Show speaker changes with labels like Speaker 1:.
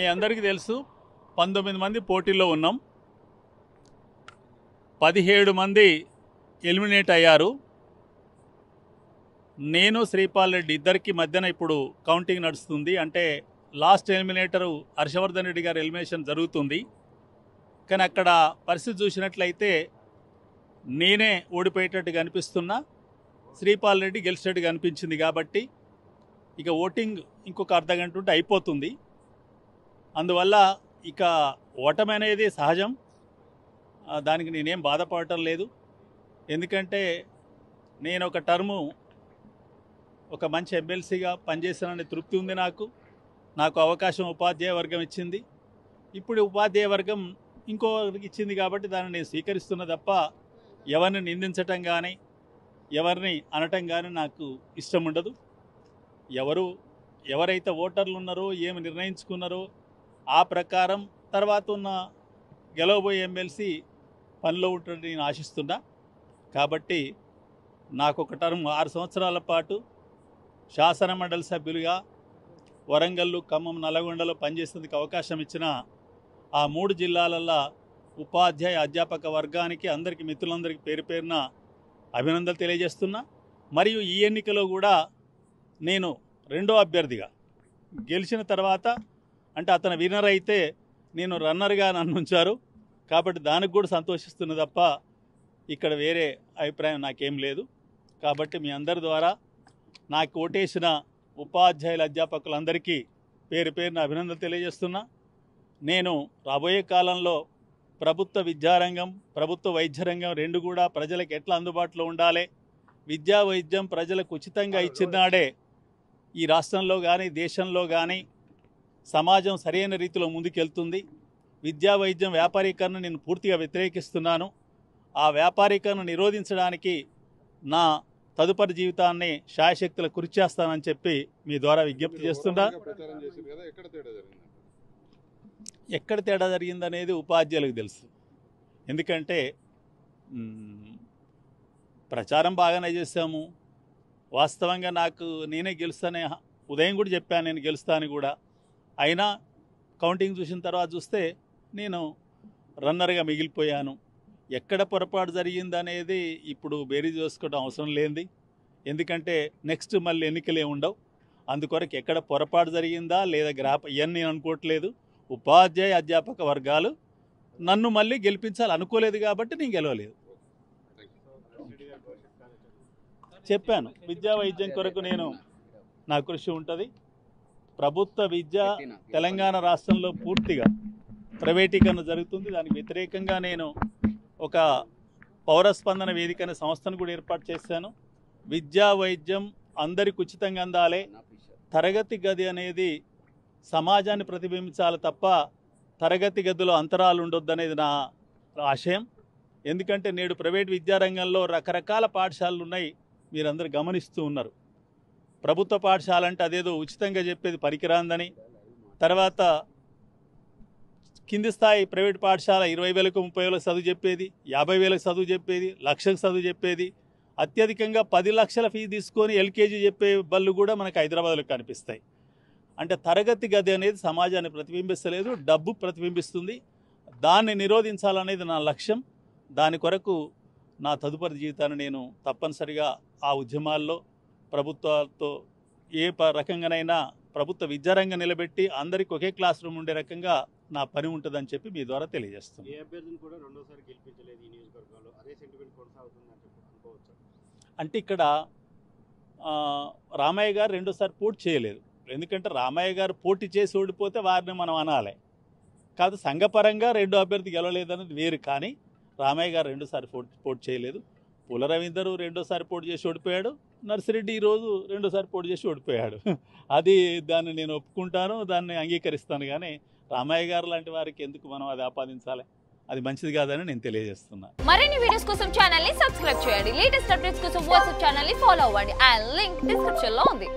Speaker 1: మీ అందరికీ తెలుసు 19 మంది పోటీలో ఉన్నాం. 17 మంది ఎలిమినేట్ అయ్యారు. నేను శ్రీపాల్ రెడ్డి ఇద్దరికి మధ్యన ఇప్పుడు కౌంటింగ్ నడుస్తుంది. అంటే లాస్ట్ ఎలిమినేటరు హర్షవర్ధన్ రెడ్డి గారి ఎలిమినేషన్ జరుగుతుంది. కానీ అక్కడ పరిస్థితి చూసినట్లయితే నేనే ఓడిపోయేటట్టుగా అనిపిస్తున్నా, శ్రీపాల్ రెడ్డి గెలిచేట్టుగా అనిపించింది. కాబట్టి ఇక ఓటింగ్ ఇంకొక అర్ధగంట ఉంటే అయిపోతుంది. అందువల్ల ఇక ఓటమి అనేది సహజం, దానికి నేనేం బాధపడటం లేదు. ఎందుకంటే నేను ఒక టర్ము ఒక మంచి ఎమ్మెల్సీగా పనిచేసాననే తృప్తి ఉంది. నాకు అవకాశం ఉపాధ్యాయ వర్గం ఇచ్చింది. ఇప్పుడు ఉపాధ్యాయ వర్గం ఇంకోరికి ఇచ్చింది కాబట్టి దాన్ని నేను స్వీకరిస్తున్న తప్ప ఎవరిని నిందించటం కానీ ఎవరిని అనటం కానీ నాకు ఇష్టం ఉండదు. ఎవరైతే ఓటర్లు ఉన్నారో ఏమి నిర్ణయించుకున్నారో ఆ ప్రకారం తర్వాత ఉన్న గెలవబోయే ఎమ్మెల్సీ పనిలో ఉంటుందని నేను ఆశిస్తున్నా. కాబట్టి నాకు ఒక టర్మ్ 6 సంవత్సరాల పాటు శాసన మండలి సభ్యులుగా వరంగల్, ఖమ్మం, నల్గొండలో పనిచేసేందుకు అవకాశం ఇచ్చిన ఆ 3 జిల్లాలల్లో ఉపాధ్యాయ అధ్యాపక వర్గానికి అందరికీ మిత్రులందరికీ పేరు పేరున అభినందనలు తెలియజేస్తున్నా. మరియు ఈ ఎన్నికలో కూడా నేను రెండో అభ్యర్థిగా గెలిచిన తర్వాత, అంటే అతను విన్నర్ అయితే నేను రన్నర్గా నన్ను ఉంచారు కాబట్టి దానికి కూడా సంతోషిస్తున్న తప్ప ఇక్కడ వేరే అభిప్రాయం నాకేం లేదు. కాబట్టి మీ అందరి ద్వారా నాకు ఓటేసిన ఉపాధ్యాయుల అధ్యాపకులందరికీ పేరు పేరున అభినందనలు తెలియజేస్తున్నా. నేను రాబోయే కాలంలో ప్రభుత్వ విద్యారంగం, ప్రభుత్వ వైద్య రంగం రెండు కూడా ప్రజలకు ఎట్లా అందుబాటులో ఉండాలి, విద్యా వైద్యం ప్రజలకు ఉచితంగా ఇచ్చినాడే ఈ రాష్ట్రంలో కానీ దేశంలో కానీ సమాజం సరైన రీతిలో ముందుకెళ్తుంది. విద్యా వైద్యం వ్యాపారీకరణ నేను పూర్తిగా వ్యతిరేకిస్తున్నాను. ఆ వ్యాపారీకరణ నిరోధించడానికి నా తదుపరి జీవితాన్ని శాయశక్తుల కృషి చేస్తానని చెప్పి మీ ద్వారా విజ్ఞప్తి చేస్తున్నా. ఎక్కడ తేడా జరిగిందనేది ఉపాధ్యాయులకు తెలుసు. ఎందుకంటే ప్రచారం బాగానే చేశాము. వాస్తవంగా నేనే గెలుస్తానే ఉదయం కూడా చెప్పాను, నేను గెలుస్తాను కూడా. అయినా కౌంటింగ్ చూసిన తర్వాత చూస్తే నేను రన్నర్గా మిగిలిపోయాను. ఎక్కడ పొరపాటు జరిగిందనేది ఇప్పుడు బేరీజ్ చేసుకోవడం అవసరం లేనిది. ఎందుకంటే నెక్స్ట్ మళ్ళీ ఎన్నికలే ఉండవు. అందుకొరకు ఎక్కడ పొరపాటు జరిగిందా లేదా ఇవన్నీ నేను అనుకోవట్లేదు. ఉపాధ్యాయ అధ్యాపక వర్గాలు నన్ను మళ్ళీ గెలిపించాలి అనుకోలేదు కాబట్టి నేను గెలవలేదు. చెప్పాను, విద్యా వైద్యం కొరకు నా కృషి ఉంటుంది. ప్రభుత్వ విద్య తెలంగాణ రాష్ట్రంలో పూర్తిగా ప్రైవేటీకరణ జరుగుతుంది. దానికి వ్యతిరేకంగా నేను ఒక పౌరస్పందన వేదిక అనే సంస్థను కూడా ఏర్పాటు చేశాను. విద్యా వైద్యం అందరికి ఉచితంగా అందాలి. తరగతి గది అనేది సమాజాన్ని ప్రతిబింబించాలి తప్ప తరగతి గదిలో అంతరాలు ఉండొద్దు అనేది నా ఆశయం. ఎందుకంటే నేడు ప్రైవేట్ విద్యారంగంలో రకరకాల పాఠశాలలు ఉన్నాయి, మీరందరూ గమనిస్తూ ఉన్నారు. ప్రభుత్వ పాఠశాల అంటే అదేదో ఉచితంగా చెప్పేది పనికిరాందని, తర్వాత కింది స్థాయి ప్రైవేట్ పాఠశాల 20,000కు 30,000కు చదువు చెప్పేది, 50,000కు చదువు చెప్పేది, లక్షకు చదువు చెప్పేది, అత్యధికంగా 10 లక్షల ఫీజు తీసుకొని ఎల్కేజీ చెప్పే బళ్ళు కూడా మనకు హైదరాబాద్లో కనిపిస్తాయి. అంటే తరగతి గది అనేది సమాజాన్ని ప్రతిబింబిస్తలేదు, డబ్బు ప్రతిబింబిస్తుంది. దాన్ని నిరోధించాలనేది నా లక్ష్యం. దాని కొరకు నా తదుపరి జీవితాన్ని నేను తప్పనిసరిగా ఆ ఉద్యమాల్లో ప్రభుత్వాలతో ఏ రకంగానైనా ప్రభుత్వ విద్యారంగం నిలబెట్టి అందరికీ ఒకే క్లాస్ రూమ్ ఉండే రకంగా నా పని ఉంటుందని చెప్పి మీ ద్వారా తెలియజేస్తాను.
Speaker 2: ఏ అభ్యర్థిని కూడా రెండోసారి గెలిపించలేదు ఈ నియోజకవర్గంలో, అదే సెంటిమెంట్ కొనసాగుతుందని అనుకోవచ్చు.
Speaker 1: అంటే ఇక్కడ రామయ్య గారు రెండోసారి పోటీ చేయలేదు. ఎందుకంటే రామయ్య గారు పోటీ చేసి ఓడిపోతే వారిని మనం అనాలి. కాదు సంఘపరంగా రెండో అభ్యర్థి గెలవలేదనేది వేరు. కానీ రామయ్య గారు రెండోసారి పోటీ చేయలేదు. పుల రవీందర్ రెండోసారి పోటీ చేసి ఓడిపోయాడు. నర్సిరెడ్డి ఈరోజు రెండోసారి పోటీ చేసి ఓడిపోయాడు. దాన్ని నేను ఒప్పుకుంటాను, దాన్ని అంగీకరిస్తాను. కానీ రామయ్య గారు లాంటి వారికి ఎందుకు మనం అది ఆపాదించాలి? అది మంచిది కాదని నేను తెలియజేస్తున్నాను.
Speaker 3: మరిన్ని వీడియోస్ కోసం ఛానల్ ని సబ్స్క్రైబ్ చేయండి. లేటెస్ట్ అప్డేట్స్ కోసం వాట్సాప్ ఛానల్ ని ఫాలో అవ్వండి. ఆ లింక్ డిస్క్రిప్షన్ లో ఉంది.